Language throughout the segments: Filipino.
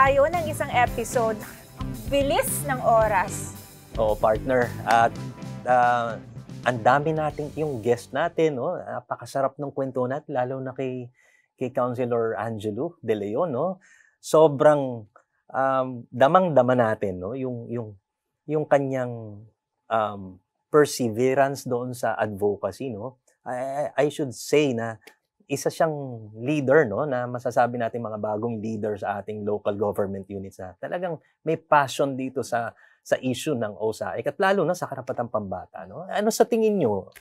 tayo ng isang episode. Ang bilis ng oras. Oo, partner. At ang dami nating yung guest natin, no? Napakasarap ng kwento natin, lalo na kay Councilor Angelo De Leon, no? Sobrang damang-dama natin, no? Yung kanyang perseverance doon sa advocacy, no? I should say na isa siyang leader, no, na masasabi natin mga bagong leader sa ating local government units na talagang may passion dito sa issue ng OSAIC at lalo na sa karapatang pambata, no? Ano sa tingin nyo?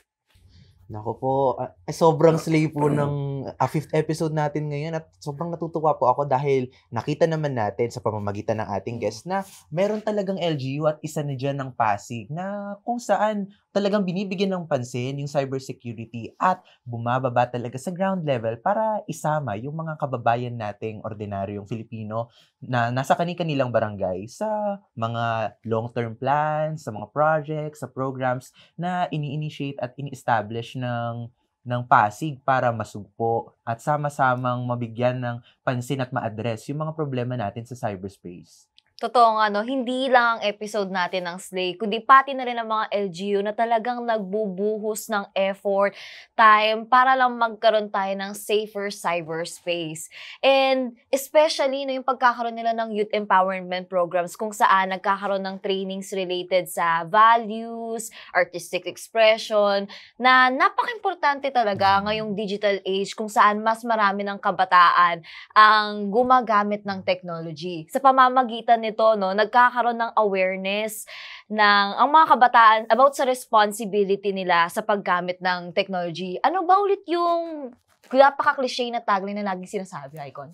Naku po, sobrang slay po ng 5th episode natin ngayon at sobrang natutuwa po ako dahil nakita naman natin sa pamamagitan ng ating guest na meron talagang LGU at isa na dyan ng Pasig na kung saan talagang binibigyan ng pansin yung cybersecurity at bumababa talaga sa ground level para isama yung mga kababayan nating ordinaryong Filipino na nasa kanilang barangay sa mga long-term plans, sa mga projects, sa programs na ini-initiate at ini-establish ng Pasig para masugpo at sama-samang mabigyan ng pansin at ma-address yung mga problema natin sa cyberspace. Totoo nga, no? Hindi lang ang episode natin ng Slay, kundi pati na rin ang mga LGU na talagang nagbubuhos ng effort, time, para lang magkaroon tayo ng safer cyberspace. And especially, no, yung pagkakaroon nila ng youth empowerment programs kung saan nagkakaroon ng trainings related sa values, artistic expression, na napaka-importante talaga ngayong digital age kung saan mas marami ng kabataan ang gumagamit ng technology. Sa pamamagitan nito, no, nagkakaroon ng awareness ng ang mga kabataan about sa responsibility nila sa paggamit ng technology. Ano ba ulit yung napaka-cliche na tagline na laging sinasabi, Icon?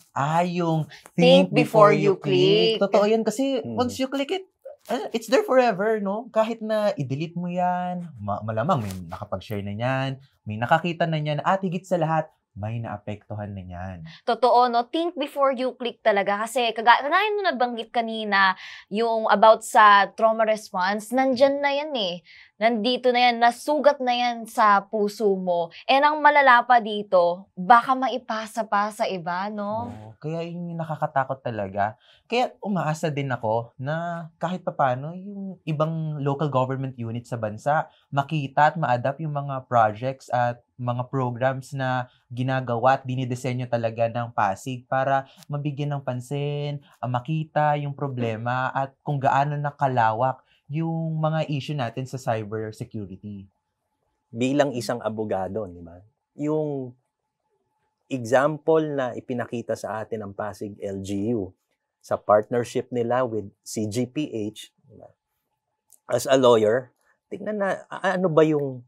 Yung think before you click. Totoo yan kasi once you click it, it's there forever, no? Kahit na i-delete mo yan, malamang may nakapag-share na yan, may nakakita na yan, at higit sa lahat, may naapektuhan na yan. Totoo, no? Think before you click talaga. Kasi kagaya nung nabanggit kanina, yung about sa trauma response, nandyan na yan eh. Nandito na yan, nasugat na yan sa puso mo. And ang malala pa dito, baka maipasa pa sa iba, no? Kaya yun yung nakakatakot talaga. Kaya umaasa din ako na kahit papano yung ibang local government units sa bansa makita at ma-adapt yung mga projects at mga programs na ginagawa at dinidesenyo talaga ng Pasig para mabigyan ng pansin, makita yung problema at kung gaano nakalawak yung mga issue natin sa cyber security. Bilang isang abogado, di ba? Yung example na ipinakita sa atin ng Pasig LGU sa partnership nila with CGPH, diba? As a lawyer, tingnan na ano ba yung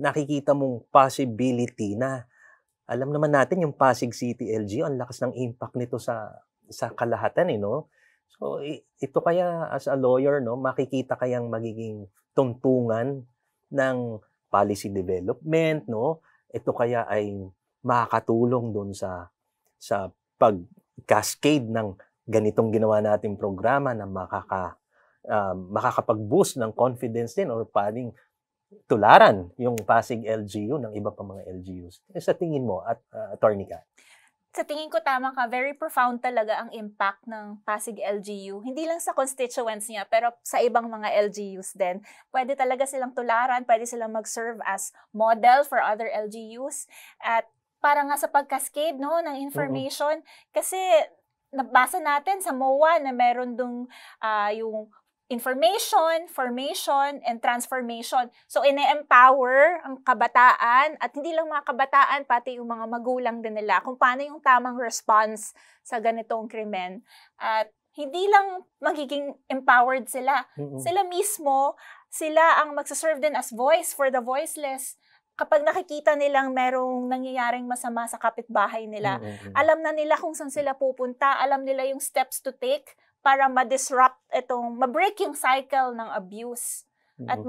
nakikita mong possibility na alam naman natin yung Pasig City LGU, ang lakas ng impact nito sa kalahatan, no? So, ito kaya as a lawyer, no, makikita kayang magiging tuntungan ng policy development, no? Ito kaya ay makakatulong doon sa pag-cascade ng ganitong ginawa nating programa na makakapag-boost ng confidence din or paling tularan yung Pasig LGU ng iba pa mga LGUs. Sa tingin mo, Attorney Kat? Sa tingin ko tama ka, very profound talaga ang impact ng Pasig LGU. Hindi lang sa constituents niya, pero sa ibang mga LGUs din. Pwede talaga silang tularan, pwede silang mag-serve as model for other LGUs. At para nga sa pag-cascade, no, ng information. Kasi nabasa natin sa MOA na meron dong yung information, formation, and transformation. So, ine-empower ang kabataan at hindi lang mga kabataan, pati yung mga magulang din nila kung paano yung tamang response sa ganitong krimen. At hindi lang magiging empowered sila. Sila mismo, sila ang magsaserve din as voice for the voiceless. Kapag nakikita nilang merong nangyayaring masama sa kapitbahay nila, alam na nila kung saan sila pupunta, alam nila yung steps to take para ma-disrupt ma-break yung cycle ng abuse at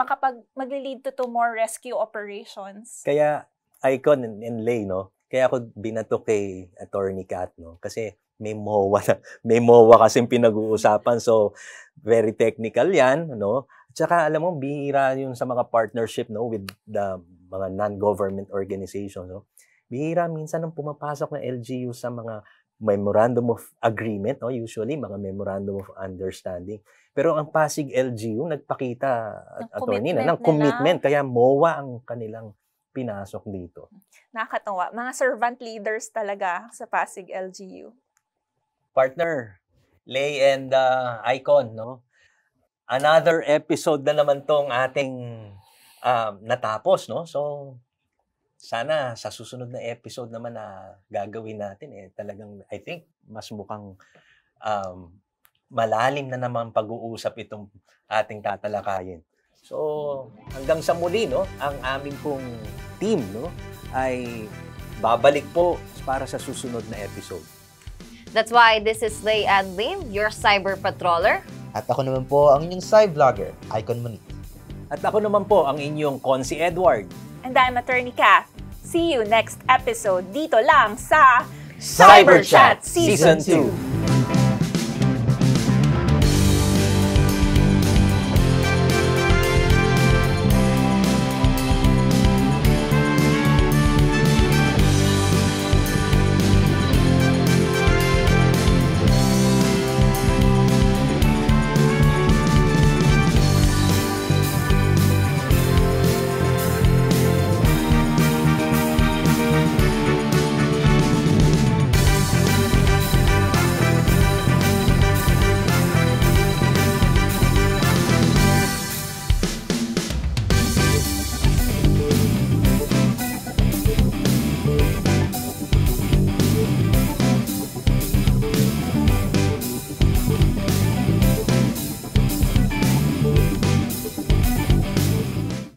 mag-lead to more rescue operations. Kaya, Icon and Lay, no? Kaya ako binato kay Attorney Kat, no? Kasi may MOA kasing pinag-uusapan. So, very technical yan, no? Tsaka, alam mo, bihira yun sa mga partnership, no? With the mga non-government organizations, no? Bihira minsan nang pumapasok na LGU sa mga memorandum of agreement, no? Usually mga memorandum of understanding. Pero ang Pasig LGU nagpakita attorney ng commitment, kaya MOA ang kanilang pinasok dito. Nakakatuwa. Mga servant leaders talaga sa Pasig LGU. Partner, Lay and Icon, no? Another episode na naman tong ating natapos, no? So, sana sa susunod na episode naman na gagawin natin, talagang, I think, mas mukhang malalim na naman pag-uusap itong ating tatalakayin. So, hanggang sa muli, no, ang aming pong team, no, ay babalik po para sa susunod na episode. That's why this is Lay and Lim, your cyber patroller. At ako naman po ang inyong side vlogger, Icon Monique. At ako naman po ang inyong Consi Edward. And I'm Attorney Kath. See you next episode dito lang sa Cyber Chat Season 2.